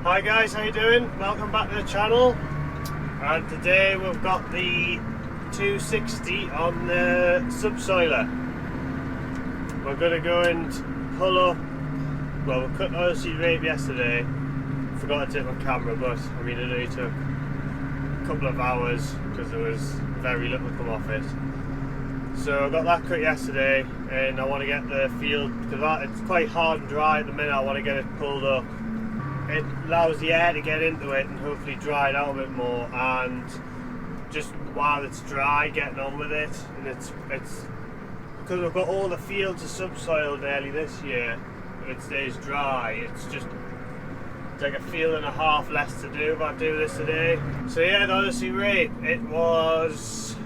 Hi guys, how you doing? Welcome back to the channel. And today we've got the 260 on the subsoiler. We're going to go and pull up. Well, we cut Mzuri Rehab yesterday. Forgot to take my camera, but I mean it only took a couple of hours because there was very little come off it. So I got that cut yesterday, and I want to get the field because it's quite hard and dry at the minute. I want to get it pulled up. It allows the air to get into it and hopefully dry it out a bit more, and just while it's dry, getting on with it. And it's because we've got all the fields of subsoil nearly this year. If it stays dry, it's like a field and a half less to do if I do this today. So yeah, the Mzuri Rehab, it was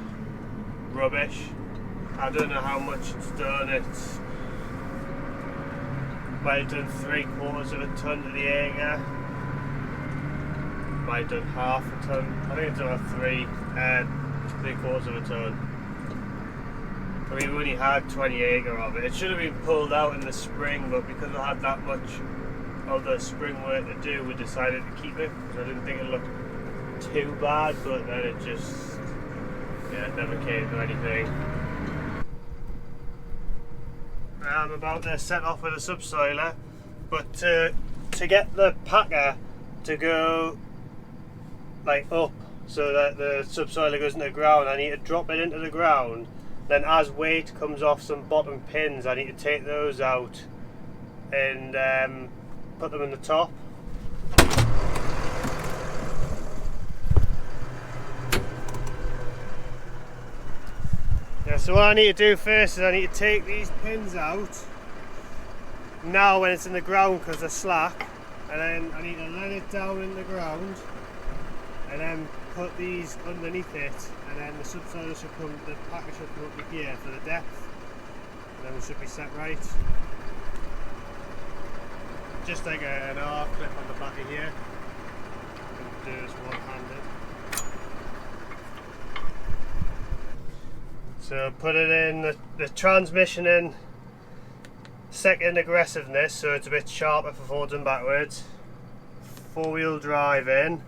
rubbish. I don't know how much it's done. It's might have done 3/4 of a ton to the acre. Might have done half a ton. I think it's about 3/4 of a ton. I mean, we only had 20 acre of it. It should have been pulled out in the spring, but because I had that much of the spring work to do, we decided to keep it because I didn't think it looked too bad. But then it just, yeah, it never came to anything. I'm about to set off with a subsoiler, but to get the packer to go like up so that the subsoiler goes into the ground, I need to drop it into the ground. Then as weight comes off some bottom pins, I need to take those out and put them in the top. So what I need to do first is I need to take these pins out now when it's in the ground because they're slack, and then I need to let it down in the ground and then put these underneath it, and then the subsoiler should come, the packer should come up here for the depth, and then we should be set right. Just like an R clip on the back of here. I'm going to do this one-handed. So put it in the transmission in second aggressiveness, so it's a bit sharper for forwards and backwards. Four-wheel drive in.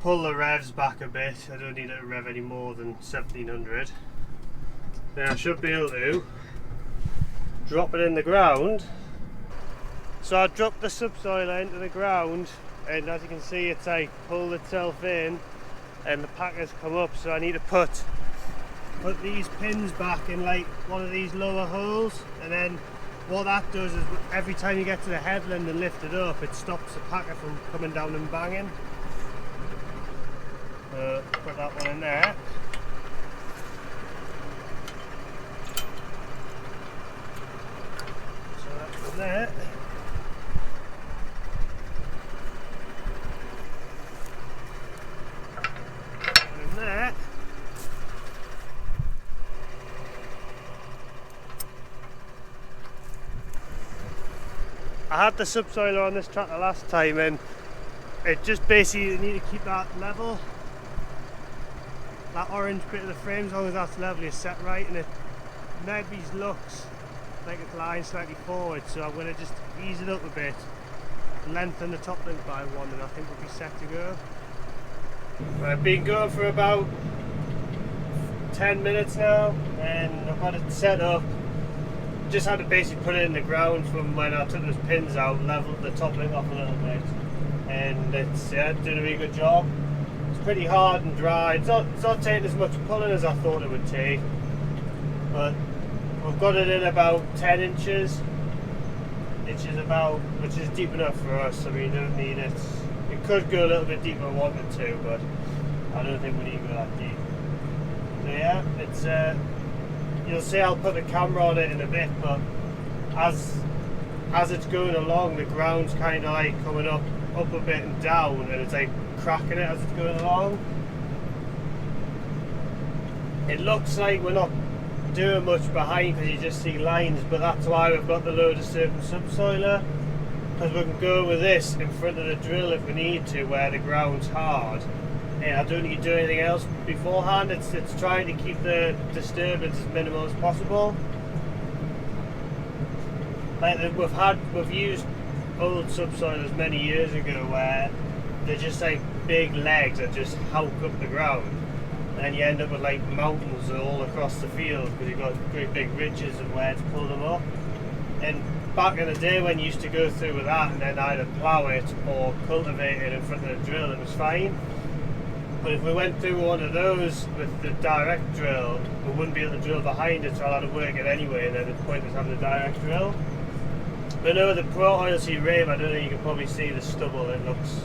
Pull the revs back a bit. I don't need it to rev any more than 1700. Then I should be able to drop it in the ground. So I dropped the subsoiler into the ground, and as you can see, it's like pulled itself in, and the packers come up. So I need to put these pins back in like one of these lower holes, and then what that does is every time you get to the headland and lift it up, it stops the packer from coming down and banging. Put that one in there. So that's in there. And in there. I had the subsoiler on this tractor last time, and it just basically need to keep that level. That orange bit of the frame, as long as that's level, is set right, and it maybe looks like it's lying slightly forward, so I'm going to just ease it up a bit, lengthen the top link by one, and I think we'll be set to go. I've been going for about 10 minutes now, and I've got it set up. Just had to basically put it in the ground from when I took those pins out, leveled the top link off a little bit, and it's doing a really good job. It's pretty hard and dry. It's not taking as much pulling as I thought it would take, but we've got it in about 10 inches, which is deep enough for us. I mean, you don't need it. It could go a little bit deeper if I wanted to, but I don't think we need to go that deep. So yeah, it's you'll see I'll put the camera on it in a bit, but as it's going along, the ground's kind of like coming up a bit and down, and it's like cracking it as it's going along. It looks like we're not doing much behind because you just see lines, but that's why we've got the low disturbance subsoiler, because we can go with this in front of the drill if we need to where the ground's hard. I don't need to do anything else beforehand. It's trying to keep the disturbance as minimal as possible. Like we've used old subsoilers many years ago where they're just like big legs that just howk up the ground, and you end up with like mountains all across the field because you've got great big ridges and where to pull them up. And back in the day when you used to go through with that and then either plough it or cultivate it in front of the drill, it was fine. But if we went through one of those with the direct drill, we wouldn't be able to drill behind it, so I'll have to work it anyway, and then the point is having the direct drill. But no, the Pro Oilseed Rehab, I don't know, you can probably see the stubble, it looks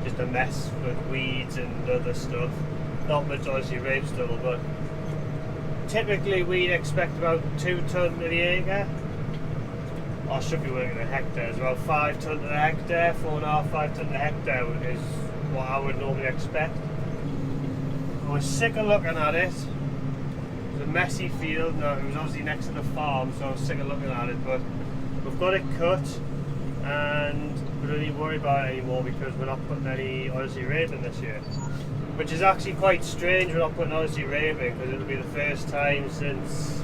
just a mess with weeds and other stuff. Not much Oilseed Rehab stubble, but typically we'd expect about 2 tonne to the acre. I should be working in hectares, about 5 tonne to the hectare, 4.5, 5 tonne to the hectare is what I would normally expect. I was sick of looking at it. It was a messy field. No, it was obviously next to the farm, so I was sick of looking at it, but we've got it cut and we don't need to worry about it anymore because we're not putting any Oilseed Rehab in this year. Which is actually quite strange, we're not putting Oilseed Rehab in because it'll be the first time since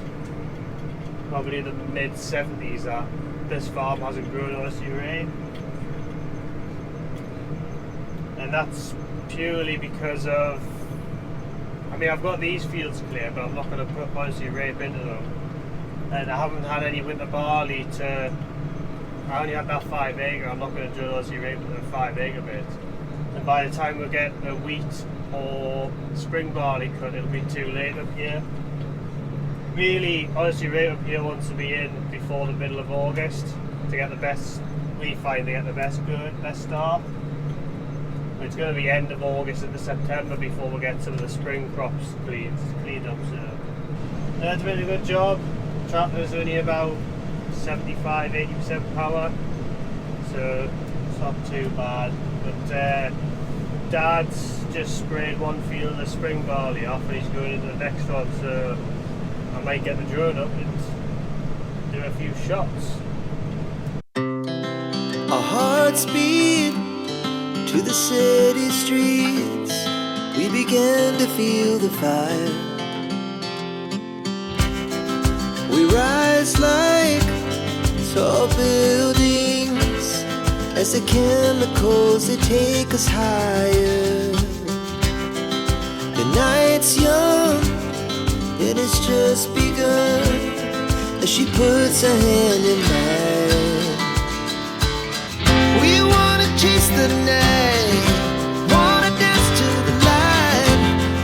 probably the mid-70s that this farm hasn't grown Oilseed Rehab. And that's purely because of, I mean, I've got these fields clear, but I'm not going to put Mzuri Rehab into them. And I haven't had any winter barley to, I only had that 5 acre, I'm not going to drill Mzuri Rehab into the 5 acre bit. And by the time we get the wheat or spring barley cut, it'll be too late up here. Really, Mzuri Rehab up here wants to be in before the middle of August to get the best, we find to get the best start. It's going to be end of August into September before we get some of the spring crops cleaned up. So that's been a good job. Tractor's only about 75-80% power, so it's not too bad. But Dad's just sprayed one field of spring barley off and he's going into the next one, so I might get the drone up and do a few shots. Our hearts beat to the city streets, we began to feel the fire. We rise like tall buildings as the chemicals, they take us higher. The night's young, it has just begun as she puts her hand in mine. We wanna chase the night, wanna dance to the light,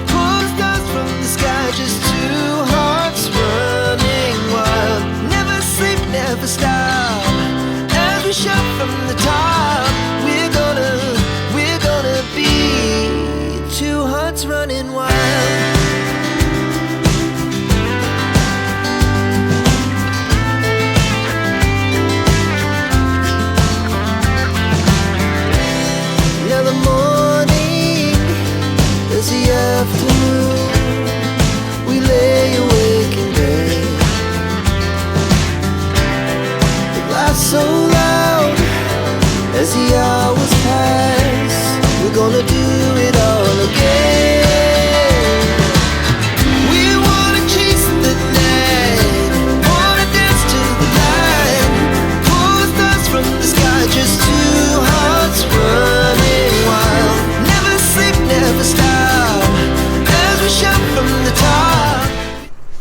pull the stars from the sky, just 2 hearts running wild. Never sleep, never stop, as we shout from the top. We're gonna be 2 hearts running wild. Afternoon, we lay awake in bed. The laughs so loud as the hours pass. We're gonna do it all again. We wanna chase the night, wanna dance to the light, pull the stars from the sky, just 2 hearts running wild. Never sleep, never stop, shout from the top.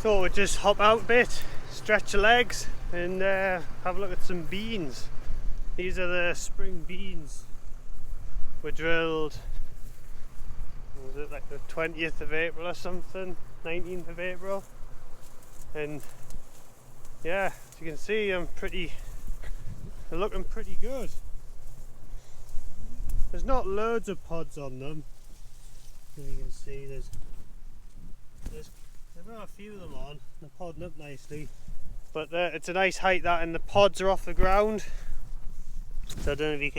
Thought we'd just hop out a bit, stretch the legs and have a look at some beans. These are the spring beans. We drilled, was it like the 20th of April or something, 19th of April, and yeah, as you can see they're looking pretty good. There's not loads of pods on them, as you can see there's got a few of them on, they're podding up nicely, but it's a nice height that, and the pods are off the ground, so I don't know if you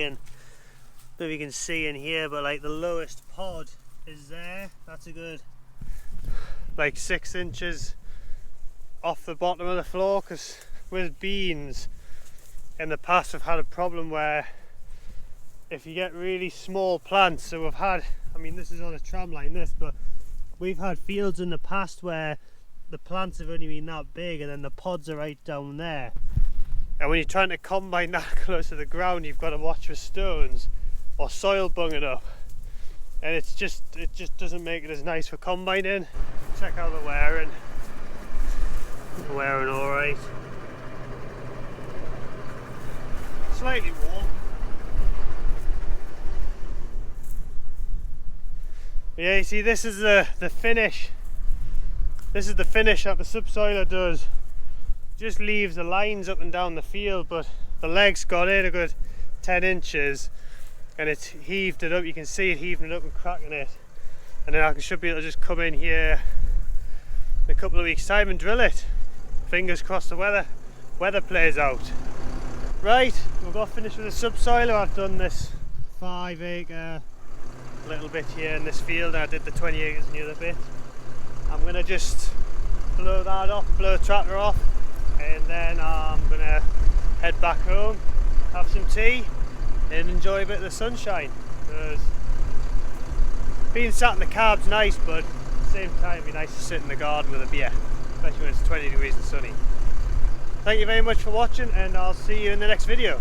can see in here, but like the lowest pod is there. That's a good like 6 inches off the bottom of the floor, because with beans in the past we've had a problem where if you get really small plants, so we've had, I mean this is on a tram line but we've had fields in the past where the plants have only been that big and then the pods are right down there. And when you're trying to combine that close to the ground, you've got to watch for stones or soil bunging up, and it just doesn't make it as nice for combining. Check out the wearing. Wearing all right. Slightly warm. Yeah, you see, this is the finish. This is the finish that the subsoiler does. Just leaves the lines up and down the field, but the legs got in a good 10 inches and it's heaved it up. You can see it heaving it up and cracking it, and then I should be able to just come in here in a couple of weeks time and drill it. Fingers crossed the weather plays out. Right, we'll go finish with the subsoiler. I've done this 5 acre little bit here in this field, and I did the 20 acres in the other bit. I'm gonna just blow that off, blow the tractor off, and then I'm gonna head back home, have some tea and enjoy a bit of the sunshine, because being sat in the cab's nice, but at the same time it'd be nice to sit in the garden with a beer, especially when it's 20 degrees and sunny. Thank you very much for watching, and I'll see you in the next video.